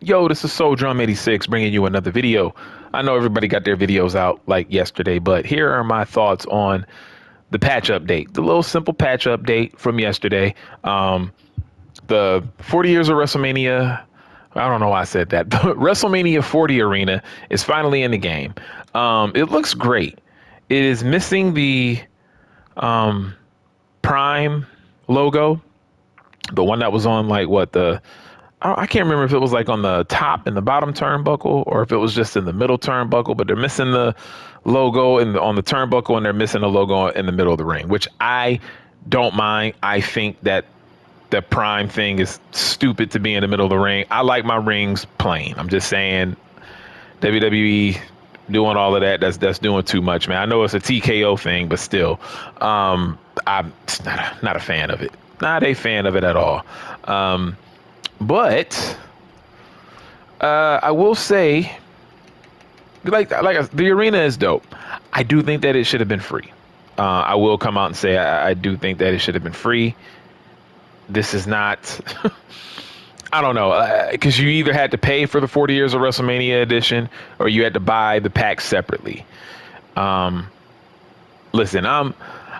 Yo, this is Soul Drum 86 bringing you another video. I know everybody got their videos out like yesterday, but here are my thoughts on the patch update, the little simple patch update from yesterday. The 40 years of WrestleMania, I don't know why I said that, but WrestleMania 40 arena is finally in the game. It looks great. It is missing the Prime logo, the one that was on like what the I can't remember if it was like on the top and the bottom turnbuckle or if it was just in the middle turnbuckle, but they're missing the logo on the turnbuckle and they're missing the logo in the middle of the ring, which I don't mind. I think that the prime thing is stupid to be in the middle of the ring. I like my rings plain. I'm just saying WWE doing all of that, that's doing too much, man. I know it's a TKO thing, but still, I'm not a fan of it. Not a fan of it at all. But I will say, the arena is dope. I do think that it should have been free. I will come out and say I do think that it should have been free. This is not. I don't know, because you either had to pay for the 40 years of WrestleMania edition or you had to buy the pack separately. Listen,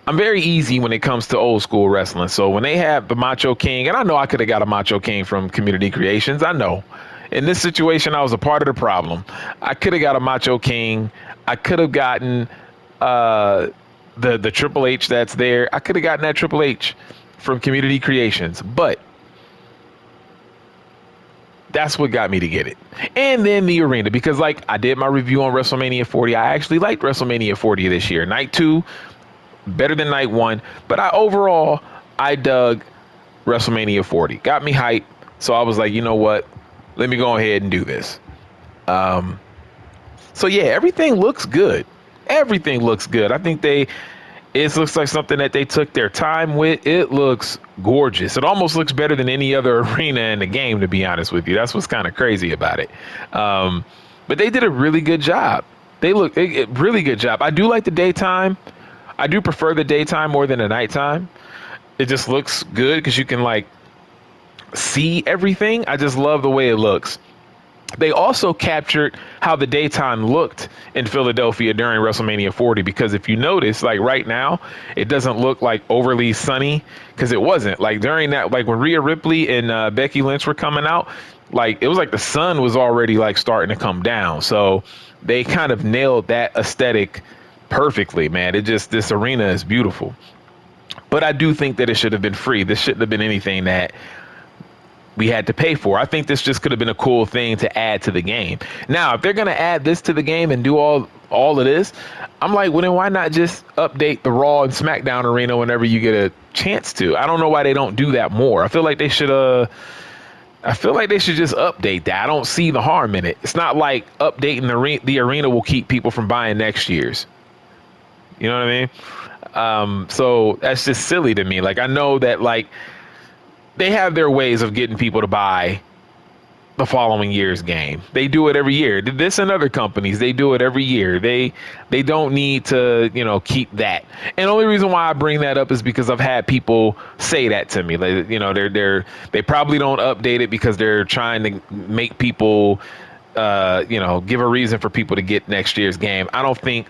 I'm very easy when it comes to old school wrestling. So when they have the Macho King, and I know I could have got a Macho King from Community Creations. I know. In this situation, I was a part of the problem. I could have got a Macho King. I could have gotten the Triple H that's there. I could have gotten that Triple H from Community Creations, but that's what got me to get it. And then the arena, because like I did my review on WrestleMania 40. I actually liked WrestleMania 40 this year. Night 2, better than night 1. But I dug WrestleMania 40. Got me hyped. So I was like, you know what? Let me go ahead and do this. So yeah, everything looks good. Everything looks good. I think it looks like something that they took their time with. It looks gorgeous. It almost looks better than any other arena in the game, to be honest with you. That's what's kind of crazy about it. But they did a really good job. Really good job. I do like the daytime. I do prefer the daytime more than the nighttime. It just looks good because you can like see everything. I just love the way it looks. They also captured how the daytime looked in Philadelphia during WrestleMania 40, because if you notice, like right now, it doesn't look like overly sunny, because it wasn't. Like during that, like when Rhea Ripley and Becky Lynch were coming out, like it was like the sun was already like starting to come down. So they kind of nailed that aesthetic perfectly, man. This arena is beautiful. But I do think that it should have been free. This shouldn't have been anything that we had to pay for. I think this just could have been a cool thing to add to the game. Now, if they're going to add this to the game and do all of this, I'm like, well, then why not just update the Raw and SmackDown arena whenever you get a chance to? I don't know why they don't do that more. I feel like they should just update that. I don't see the harm in it. It's not like updating the arena will keep people from buying next year's. You know what I mean? So that's just silly to me. Like, I know that like they have their ways of getting people to buy the following year's game. They do it every year. This and other companies, they do it every year. They don't need to, keep that. And the only reason why I bring that up is because I've had people say that to me. Like, they probably don't update it because they're trying to make people, give a reason for people to get next year's game. I don't think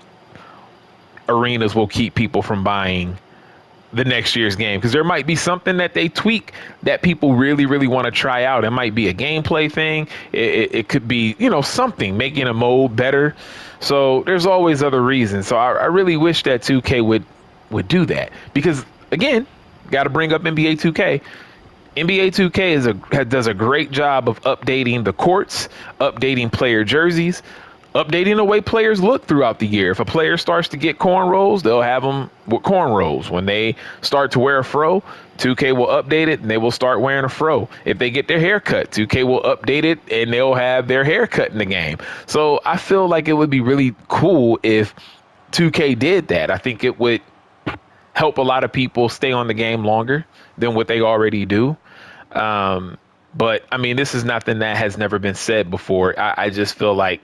arenas will keep people from buying the next year's game, because there might be something that they tweak that people really, really want to try out. It might be a gameplay thing. It could be, something making a mode better. So there's always other reasons. So I really wish that 2K would do that, because again, got to bring up NBA 2K. NBA 2K does a great job of updating the courts, updating player jerseys, updating the way players look throughout the year. If a player starts to get cornrows, they'll have them with cornrows. When they start to wear a fro, 2K will update it and they will start wearing a fro. If they get their hair cut, 2K will update it and they'll have their hair cut in the game. So I feel like it would be really cool if 2K did that. I think it would help a lot of people stay on the game longer than what they already do. But I mean, this is nothing that has never been said before. I just feel like,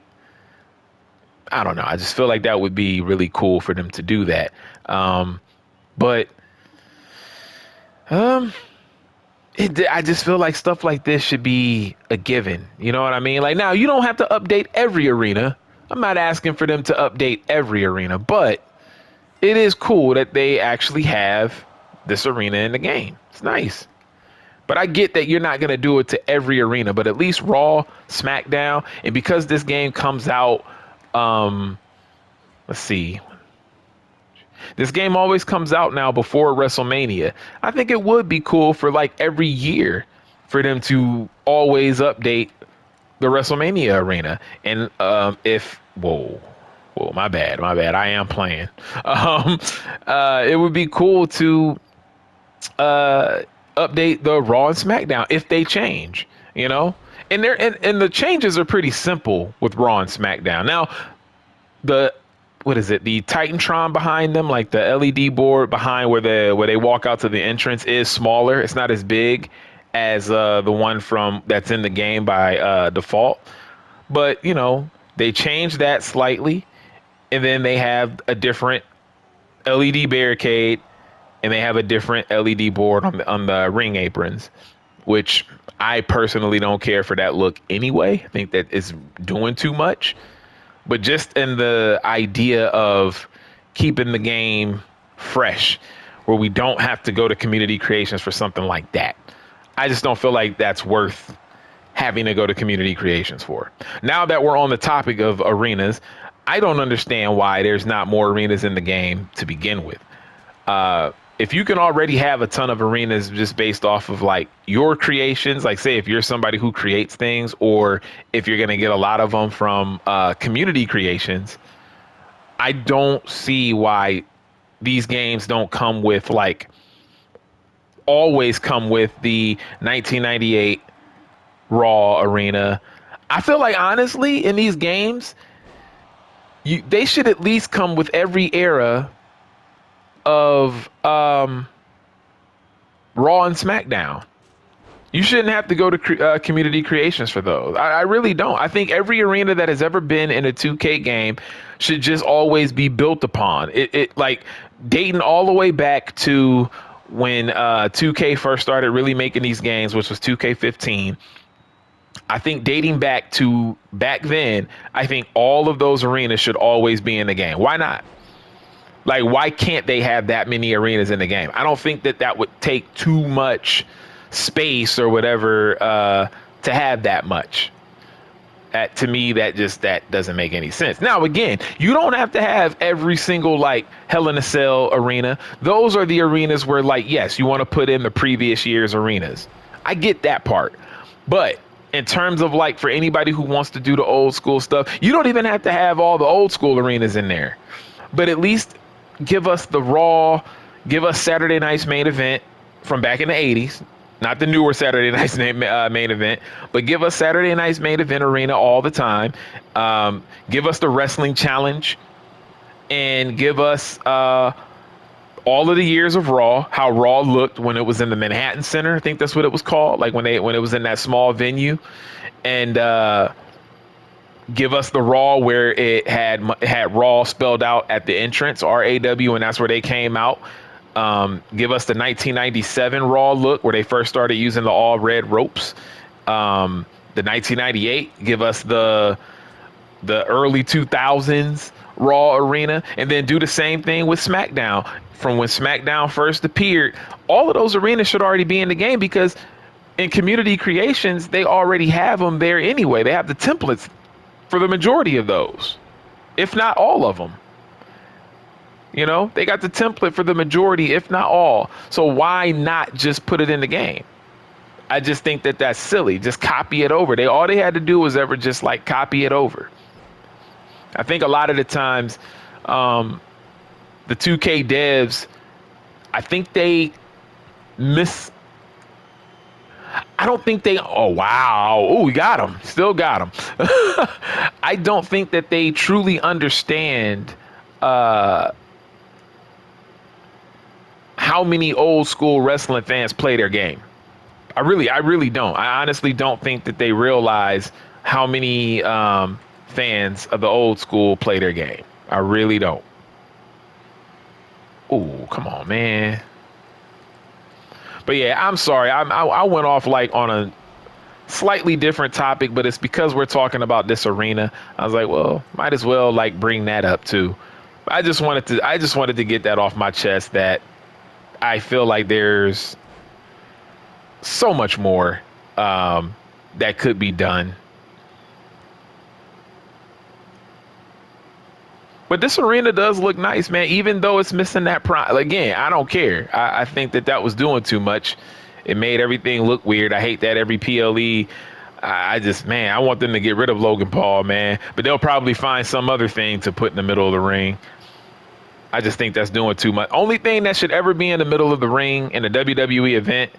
I don't know. I just feel like that would be really cool for them to do that. But I just feel like stuff like this should be a given. You know what I mean? Like, now you don't have to update every arena. I'm not asking for them to update every arena, but it is cool that they actually have this arena in the game. It's nice. But I get that you're not going to do it to every arena, but at least Raw, SmackDown, and because this game comes out, let's see, this game always comes out now before WrestleMania. I think it would be cool for like every year for them to always update the WrestleMania arena. And if, whoa, my bad. I am playing. Um, it would be cool to uh, update the Raw and SmackDown if they change, you know? And the changes are pretty simple with Raw and SmackDown. Now, the what is it? The Titantron behind them, like the LED board behind where they walk out to the entrance, is smaller. It's not as big as the one from that's in the game by default. But you know, they changed that slightly, and then they have a different LED barricade, and they have a different LED board on the ring aprons, which I personally don't care for that look anyway. I think that it's doing too much. But just in the idea of keeping the game fresh, where we don't have to go to community creations for something like that, I just don't feel like that's worth having to go to community creations for. Now that we're on the topic of arenas, I don't understand why there's not more arenas in the game to begin with. If you can already have a ton of arenas just based off of like your creations, like say if you're somebody who creates things, or if you're going to get a lot of them from community creations, I don't see why these games don't come with like always come with the 1998 Raw arena. I feel like honestly in these games, they should at least come with every era of Raw and SmackDown. You shouldn't have to go to community creations for those. I really don't. I think every arena that has ever been in a 2K game should just always be built upon. It like dating all the way back to when 2K first started really making these games, which was 2K15. I think dating back to back then, I think all of those arenas should always be in the game. Why not? Like, why can't they have that many arenas in the game? I don't think that would take too much space or whatever to have that much. To me, that doesn't make any sense. Now, again, you don't have to have every single like Hell in a Cell arena. Those are the arenas where like, yes, you want to put in the previous year's arenas. I get that part. But in terms of like for anybody who wants to do the old school stuff, you don't even have to have all the old school arenas in there. But at least give us the Raw, give us Saturday Night's Main Event from back in the 80s. Not the newer Saturday Night's main event, but give us Saturday Night's Main Event arena all the time. Give us the Wrestling Challenge, and give us all of the years of Raw, how Raw looked when it was in the Manhattan Center. I think that's what it was called, like when it was in that small venue. And give us the Raw where it had Raw spelled out at the entrance, RAW, and that's where they came out. Give us the 1997 Raw look where they first started using the all red ropes. The 1998, give us the early 2000s Raw arena, and then do the same thing with SmackDown. From when SmackDown first appeared, all of those arenas should already be in the game because in community creations, they already have them there anyway. They have the templates for the majority of those, if not all of them. You know, they got the template for the majority, if not all. So why not just put it in the game? I just think that that's silly. Just copy it over. All they had to do was ever just like copy it over. I think a lot of the times, the 2K devs, I think they miss. I don't think they. Oh wow! Oh, we got them. Still got them. I don't think that they truly understand how many old school wrestling fans play their game. I really don't. I honestly don't think that they realize how many fans of the old school play their game. I really don't. Oh, come on, man. But yeah, I'm sorry. I went off like on a slightly different topic, but it's because we're talking about this arena. I was like, well, might as well like bring that up too. I just wanted to get that off my chest that I feel like there's so much more that could be done. But this arena does look nice, man. Even though it's missing that prime. Again, I don't care. I think that was doing too much. It made everything look weird. I hate that every PLE. I just, man, I want them to get rid of Logan Paul, man. But they'll probably find some other thing to put in the middle of the ring. I just think that's doing too much. Only thing that should ever be in the middle of the ring in a WWE event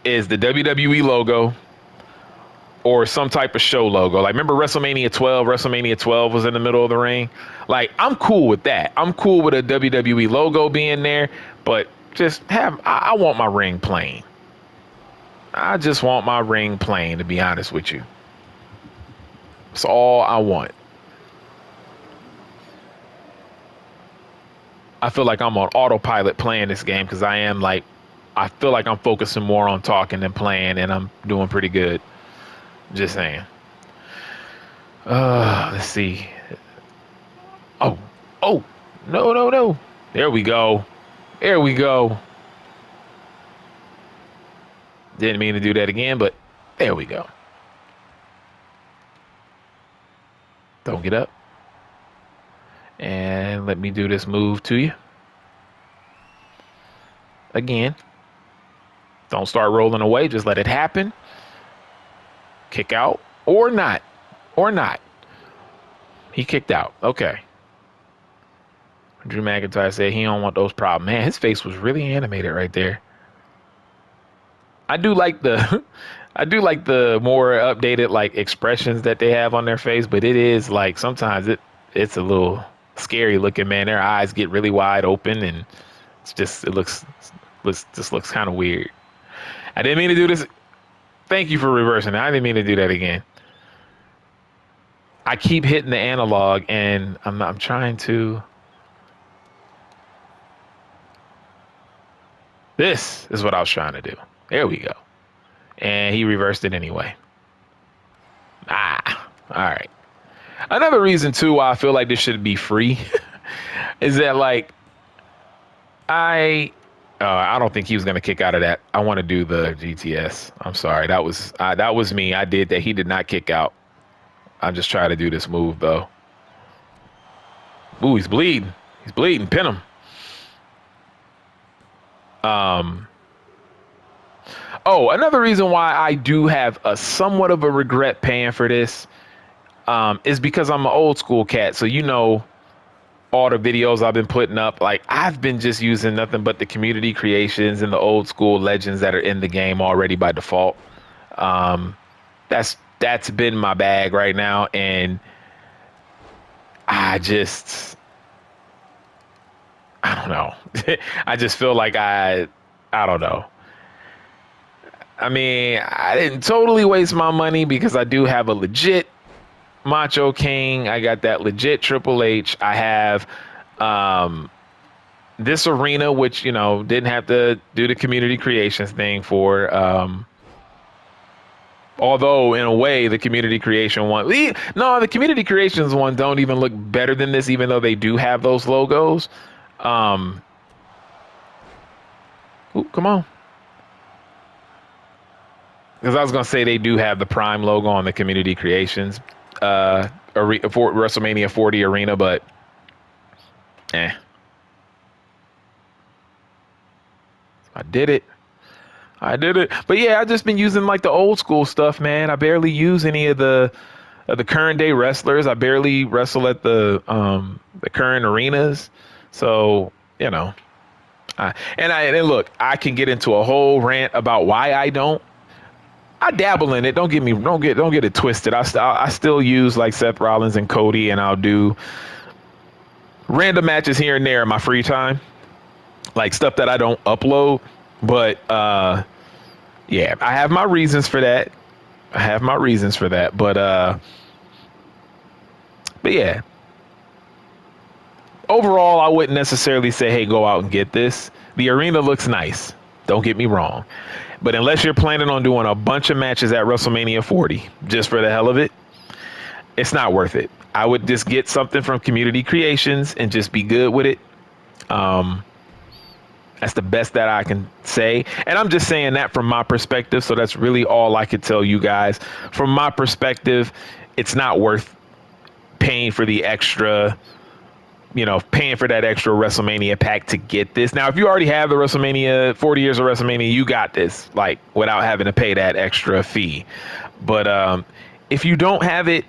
is the WWE logo or some type of show logo. Like, remember WrestleMania 12? WrestleMania 12 was in the middle of the ring. Like, I'm cool with that. I'm cool with a WWE logo being there, but just I want my ring plain. I just want my ring plain, to be honest with you. That's all I want. I feel like I'm on autopilot playing this game because I feel like I'm focusing more on talking than playing, and I'm doing pretty good. Just saying. Let's see. Oh, oh, no, no, no. There we go. There we go. Didn't mean to do that again, but there we go. Don't get up. And let me do this move to you. Again. Don't start rolling away. Just let it happen. Kick out or not. Or not. He kicked out. Okay. Drew McIntyre said he don't want those problems. Man, his face was really animated right there. I do like the I do like the more updated like expressions that they have on their face, but it is like sometimes it's a little scary looking, man. Their eyes get really wide open and it looks kind of weird. I didn't mean to do this. Thank you for reversing it. I didn't mean to do that again. I keep hitting the analog and I'm trying to. This is what I was trying to do. There we go. And he reversed it anyway. All right. Another reason too why I feel like this should be free is that like I don't think he was gonna kick out of that. I want to do the GTS. I'm sorry, that was me. I did that. He did not kick out. I'm just trying to do this move though. Ooh, he's bleeding. He's bleeding. Pin him. Oh, another reason why I do have a somewhat of a regret paying for this is because I'm an old school cat. So, all the videos I've been putting up, like I've been just using nothing but the community creations and the old school legends that are in the game already by default. That's been my bag right now. And I don't know. I just feel like I don't know. I mean, I didn't totally waste my money because I do have a legit Macho King. I got that legit Triple H. I have this arena, which, didn't have to do the community creations thing for. Although, in a way, the community creation one. No, the community creations one don't even look better than this, even though they do have those logos. Ooh, come on. Because I was going to say they do have the Prime logo on the community creations for WrestleMania 40 arena, but I did it. But yeah, I've just been using like the old school stuff, man. I barely use any of the current day wrestlers. I barely wrestle at the current arenas. So, and look, I can get into a whole rant about why I don't. I dabble in it. Don't get it twisted. I still use like Seth Rollins and Cody, and I'll do random matches here and there in my free time, like stuff that I don't upload. But yeah, I have my reasons for that. But yeah, overall, I wouldn't necessarily say, hey, go out and get this. The arena looks nice. Don't get me wrong. But unless you're planning on doing a bunch of matches at WrestleMania 40, just for the hell of it, it's not worth it. I would just get something from Community Creations and just be good with it. That's the best that I can say. And I'm just saying that from my perspective. So that's really all I could tell you guys. From my perspective, it's not worth paying for the extra, paying for that extra WrestleMania pack to get this. Now, if you already have the WrestleMania, 40 years of WrestleMania, you got this, like, without having to pay that extra fee. But if you don't have it,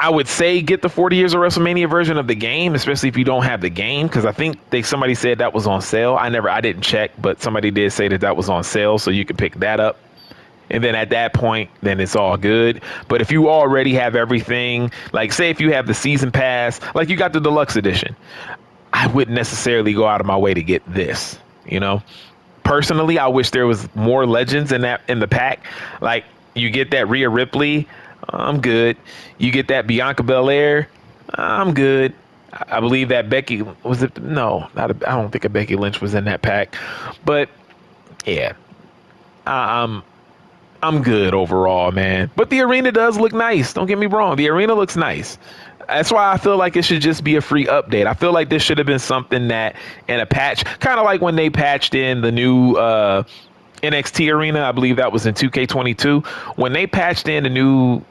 I would say get the 40 years of WrestleMania version of the game, especially if you don't have the game, because I think somebody said that was on sale. I didn't check, but somebody did say that was on sale, so you can pick that up. And then at that point, then it's all good. But if you already have everything, like say if you have the season pass, like you got the deluxe edition, I wouldn't necessarily go out of my way to get this, Personally, I wish there was more legends in the pack. Like you get that Rhea Ripley, I'm good. You get that Bianca Belair, I'm good. I believe that Becky was it? No, I don't think a Becky Lynch was in that pack. But yeah, I'm good overall, man. But the arena does look nice. Don't get me wrong. The arena looks nice. That's why I feel like it should just be a free update. I feel like this should have been something that in a patch, kind of like when they patched in the new NXT arena. I believe that was in 2K22. When they patched in the new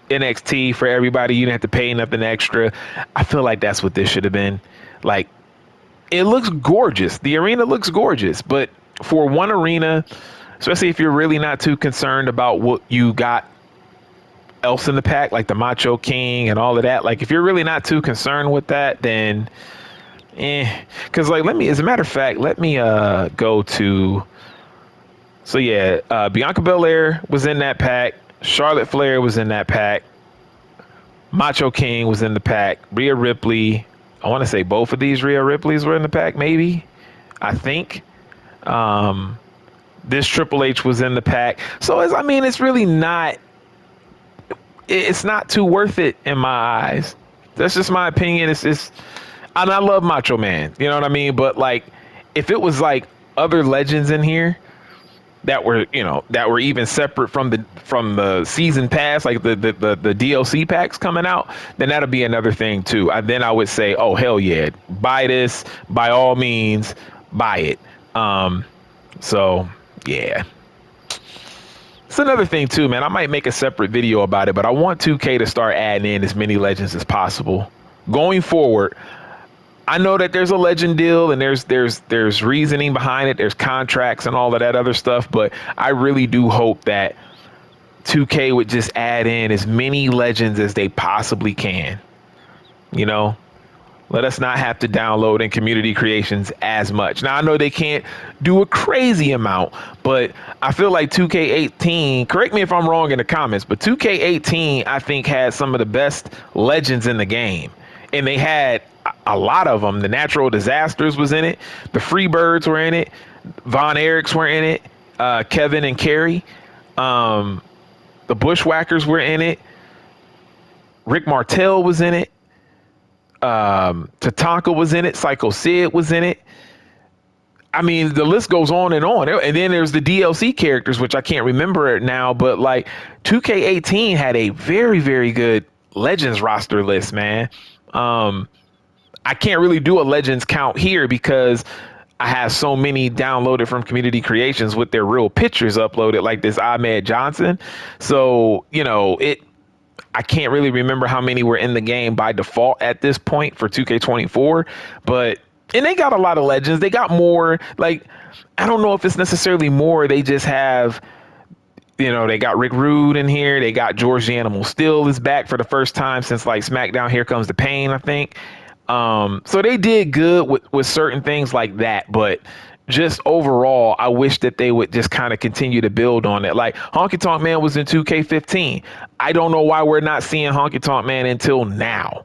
NXT for everybody, you didn't have to pay nothing extra. I feel like that's what this should have been. Like, it looks gorgeous. The arena looks gorgeous. But for one arena, especially if you're really not too concerned about what you got else in the pack, like the Macho King and all of that. Like, if you're really not too concerned with that, then because like as a matter of fact, let me go to. So yeah, Bianca Belair was in that pack. Charlotte Flair was in that pack. Macho King was in the pack. Rhea Ripley. I want to say both of these Rhea Ripleys were in the pack, maybe. I think. This Triple H was in the pack. So it's really not. It's not too worth it in my eyes. That's just my opinion. And I love Macho Man. You know what I mean? But like, if it was like other legends in here that were even separate from the season pass, like the DLC packs coming out, then that'll be another thing too. Then I would say, oh hell yeah, buy this, by all means, buy it. So yeah. It's another thing too, man. I might make a separate video about it, but I want 2K to start adding in as many legends as possible going forward. I know that there's a legend deal and there's reasoning behind it. There's contracts and all of that other stuff, but I really do hope that 2K would just add in as many legends as they possibly can. Let us not have to download in Community Creations as much. Now, I know they can't do a crazy amount, but I feel like 2K18, correct me if I'm wrong in the comments, but 2K18, I think, had some of the best legends in the game. And they had a lot of them. The Natural Disasters was in it. The Freebirds were in it. Von Erichs were in it. Kevin and Kerry. The Bushwhackers were in it. Rick Martel was in it. Tatanka was in it. Psycho Sid was in it. I mean, the list goes on. And then there's the DLC characters, which I can't remember it now, but like 2K18 had a very, very good Legends roster list, man. I can't really do a Legends count here because I have so many downloaded from Community Creations with their real pictures uploaded, like this Ahmed Johnson. So, I can't really remember how many were in the game by default at this point for 2K24, and they got a lot of legends. They got more, like, I don't know if it's necessarily more. They just have, they got Rick Rude in here. They got George the Animal Steel is back for the first time since like SmackDown Here Comes the Pain, I think. So they did good with certain things like that, but just overall, I wish that they would just kind of continue to build on it. Like Honky Tonk Man was in 2K15. I don't know why we're not seeing Honky Tonk Man until now.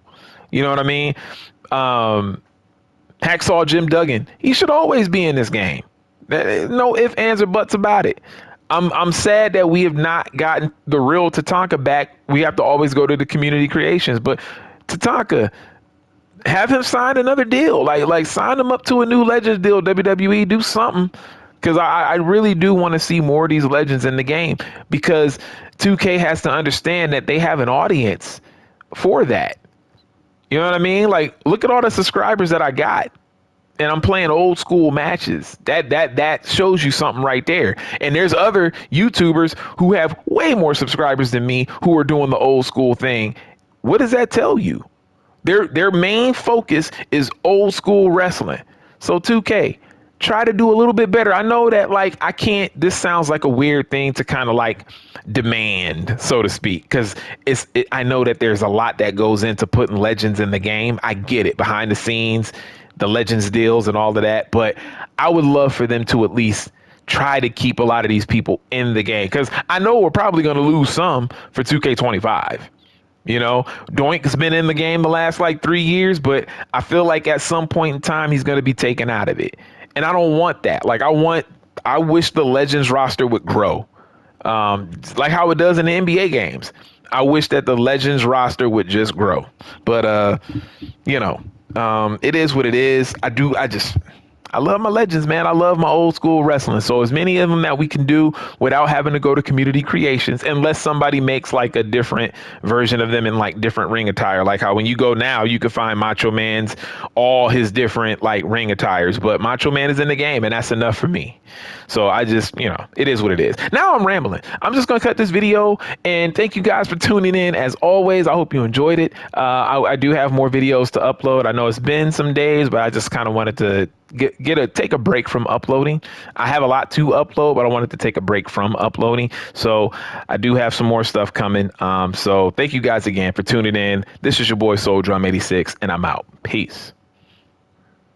You know what I mean? Hacksaw Jim Duggan, he should always be in this game. No ifs, ands, or buts about it. I'm sad that we have not gotten the real Tatanka back. We have to always go to the Community Creations, but Tatanka, Have him sign another deal. Like sign him up to a new Legends deal. WWE, do something. Because I really do want to see more of these legends in the game, because 2K has to understand that they have an audience for that. You know what I mean? Like, look at all the subscribers that I got, and I'm playing old school matches. That shows you something right there. And there's other YouTubers who have way more subscribers than me who are doing the old school thing. What does that tell you? Their main focus is old school wrestling. So 2K, try to do a little bit better. I know that, like, I can't, this sounds like a weird thing to kind of like demand, so to speak, because I know that there's a lot that goes into putting legends in the game. I get it, behind the scenes, the legends deals and all of that, but I would love for them to at least try to keep a lot of these people in the game, because I know we're probably going to lose some for 2K25. You know, Doink's been in the game the last like 3 years, but I feel like at some point in time he's going to be taken out of it. And I don't want that. Like, I wish the Legends roster would grow, like how it does in the NBA games. I wish that the Legends roster would just grow. But, you know, it is what it is. I love my legends, man. I love my old school wrestling. So as many of them that we can do without having to go to community creations, unless somebody makes like a different version of them in like different ring attire. Like how when you go now, you can find Macho Man's all his different like ring attires, but Macho Man is in the game, and that's enough for me. So I just, it is what it is. Now I'm rambling. I'm just going to cut this video, and thank you guys for tuning in. As always, I hope you enjoyed it. I do have more videos to upload. I know it's been some days, but I just kind of wanted to take a break from uploading. I have a lot to upload, but I wanted to take a break from uploading. So I do have some more stuff coming. So thank you guys again for tuning in. This is your boy Soul Drum 86, and I'm out. Peace.